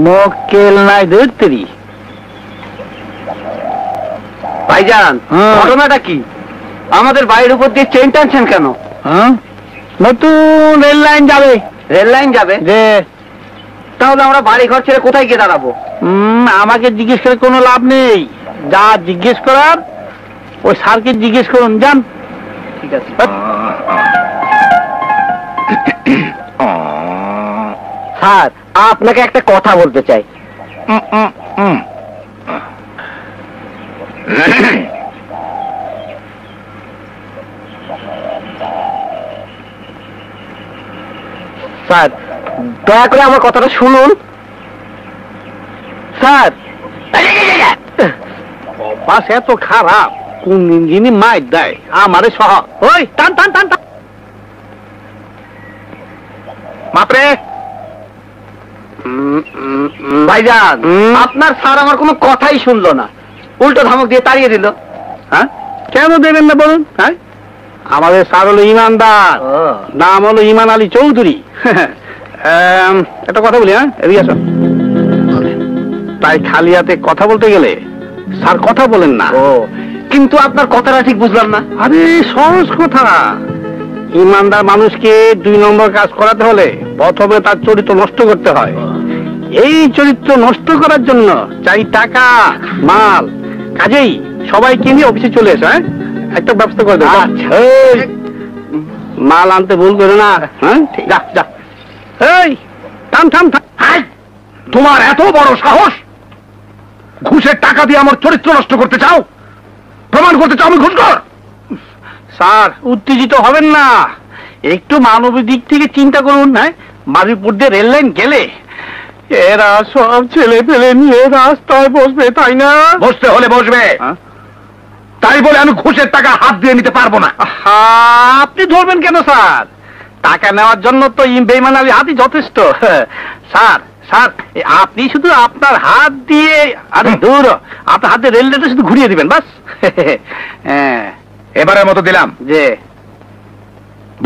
মক্কেল নাই ধরতেরি। ভাইজান, ঘটনাটা কি? আমাদের বাড়ির উপর দিয়ে চেন টানছেন কেন? নতুন রেল লাইন যাবে। রেল লাইন যাবে? তাহলে আমরা বাড়ি ঘর ছেড়ে কোথায় গিয়ে দাঁড়াবো? আমাকে জিজ্ঞেস করে কোনো লাভ নেই। যা জিজ্ঞেস করার ওই স্যারকে জিজ্ঞেস করুন, যান। ঠিক আছে। স্যার, আপনাকে একটা কথা বলতে চাই। স্যার, দয়া করে আমার কথাটা শুনুন। স্যার, বাস এত খারাপ, কোন ইঞ্জিনি মাইর দেয় আমারে সহ। ওই টান টান টান টান মাপরে। ভাইজান, আপনার স্যার আমার কোনো কথাই শুনলো না, উল্টো ধমক দিয়ে তাড়িয়ে দিল। হ্যাঁ, কেন দেবেন না বলুন? হ্যাঁ, আমাদের স্যার হলো ইমানদার, নাম হলো ইমান আলী চৌধুরী। একটা কথা বলি, হ্যাঁ, এদিকে আসো। তাই খালি হাতে কথা বলতে গেলে স্যার কথা বলেন না। ও, কিন্তু আপনার কথাটা ঠিক বুঝলাম না। আরে সহজ কথা, ইমানদার মানুষকে 2 নম্বর কাজ করাতে হলে প্রথমে তার চরিত্র নষ্ট করতে হয়। এই চরিত্র নষ্ট করার জন্য চাই টাকা, মাল। কাজেই সবাইকে নিয়ে অফিসে চলে এসো। হ্যাঁ, একটা ব্যবস্থা করে দেবো। মাল আনতে ভুল করে না। হ্যাঁ, যা যা। এই থাম থাম থাম। তোমার এত বড় সাহস, ঘুষের টাকা দিয়ে আমার চরিত্র নষ্ট করতে চাও? প্রমাণ করতে চাও আমি ঘুষখোর? স্যার, উত্তেজিত হবেন না, একটু মানবিক দিক থেকে চিন্তা করুন। হ্যাঁ, বাজিপুর দিয়ে রেল লাইন গেলে এরা সব ছেলে পেলে নিয়ে রাস্তায় বসবে, তাই না? বসতে হলে বসবে, তাই বলে আমি ঘুষের টাকা হাত দিয়ে নিতে পারবো না। আপনি ধরবেন কেন স্যার? টাকা নেওয়ার জন্য তো বেঈমান আলী হাতই যথেষ্ট। স্যার স্যার, আপনি শুধু আপনার হাত দিয়ে, আরে দূর, আপনার হাতে রেল লাইনটা শুধু ঘুরিয়ে দিবেন, বাস। হ্যাঁ, এবারের মতো দিলাম যে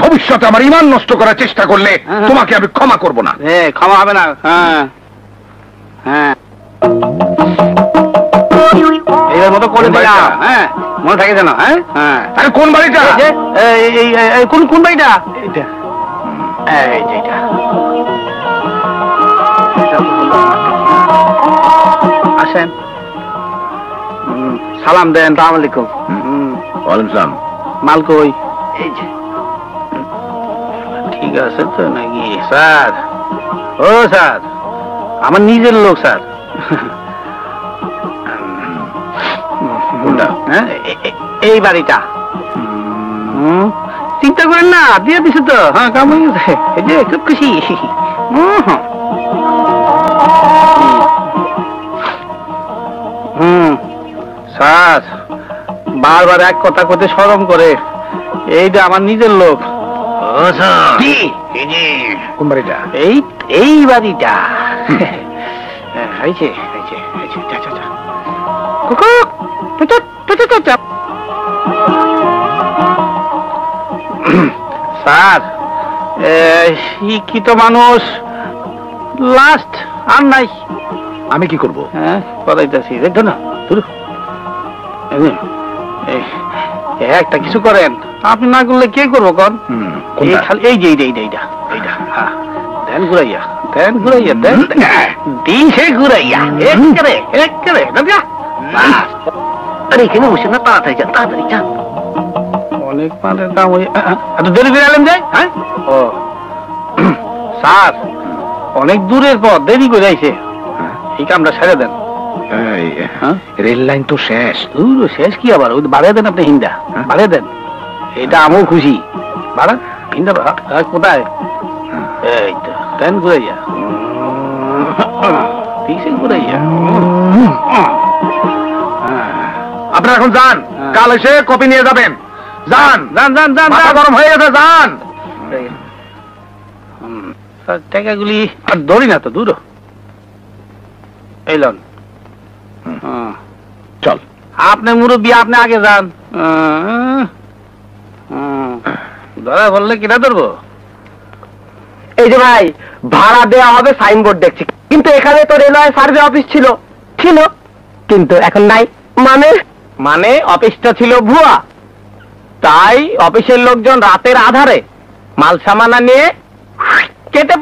ভবিষ্যতে আমার ঈমান নষ্ট করার চেষ্টা করলে তোমাকে আমি ক্ষমা করব না। ক্ষমা হবে না। হ্যাঁ হ্যাঁ, এইবার মতো করে দিলাম। হ্যাঁ, মনে থাকে যেন। হ্যাঁ হ্যাঁ। আরে কোন বাড়িটা? কোন কোন বাড়িটা? এইটা, এইটা। আসেন, সালাম দেন। সালাম আলাইকুম। ওয়ালাইকুম সালাম। মাল কই? এই যে। ঠিক আছে তো নাকি স্যার? ও স্যার, আমার নিজের লোক স্যার। এই বাড়িটা। চিন্তা করেন না, দিয়ে দিছে তো। হ্যাঁ, কাম হয়ে গেছে। এই যে খুব খুশি। স্যার, বারবার এক কথা করতে শরম করে। এইটা আমার নিজের লোক। কোন বাড়িটা? এই বাড়িটা। স্যার, শিক্ষিত মানুষ লাস্ট আর নাই। আমি কি করব? হ্যাঁ, কথাইতেছি, দেখো না। একটা কিছু করেন, আপনি না করলে কে করবো কন? এই যে এইটা দেন ঘুরাইয়া, দেন ঘুরাইয়া, দেন দিশে ঘুরাইয়া। এখানে বসে না, তাড়াতাড়ি যান, তাড়াতাড়ি যান। অনেক মালের দাম হয়ে এত দেরি করে এলেন যাই। হ্যাঁ, ও স্যার, অনেক দূরের পর দেরি করে আইছে, এই কামটা ছেড়ে দেন। রেল লাইন তো শেষ। শেষ কি আবার? ওই বাড়িয়ে দেন আপনি, হিন্দা বাড়িয়ে দেন। এটা আমিও খুশি। বাড়া হিন্দা কোথায়? এই তো দেন ঘুরাইয়া, ঘুরাইয়া। আপনারা এখন যান, কাল এসে কপি নিয়ে যাবেন। যান যান যান যান, গরম হয়ে গেছে, যান। টাকাগুলি আর ধরি না তো, দূর। এই লন, চল। আপনি মুরব্বী, আপনি আগে যান। ধরা বললে কিনা ধরবো? এই যে ভাই, ভাড়া দেওয়া হবে সাইনবোর্ড দেখছি, কিন্তু এখানে তো রেলওয়ে সার্ভে অফিস ছিল, কিন্তু এখন নাই। মানে অফিসটা ছিল ভুয়া, তাই অফিসের লোকজন রাতের আধারে মাল সামানা নিয়ে কেটে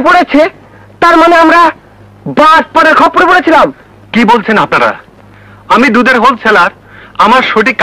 পড়েছে। তার মানে আমরা বাটপাড়ার খপ্পরে পড়েছিলাম। কি বলছেন আপনারা? আমি দুধের হোলসেলার, আমার সঠিক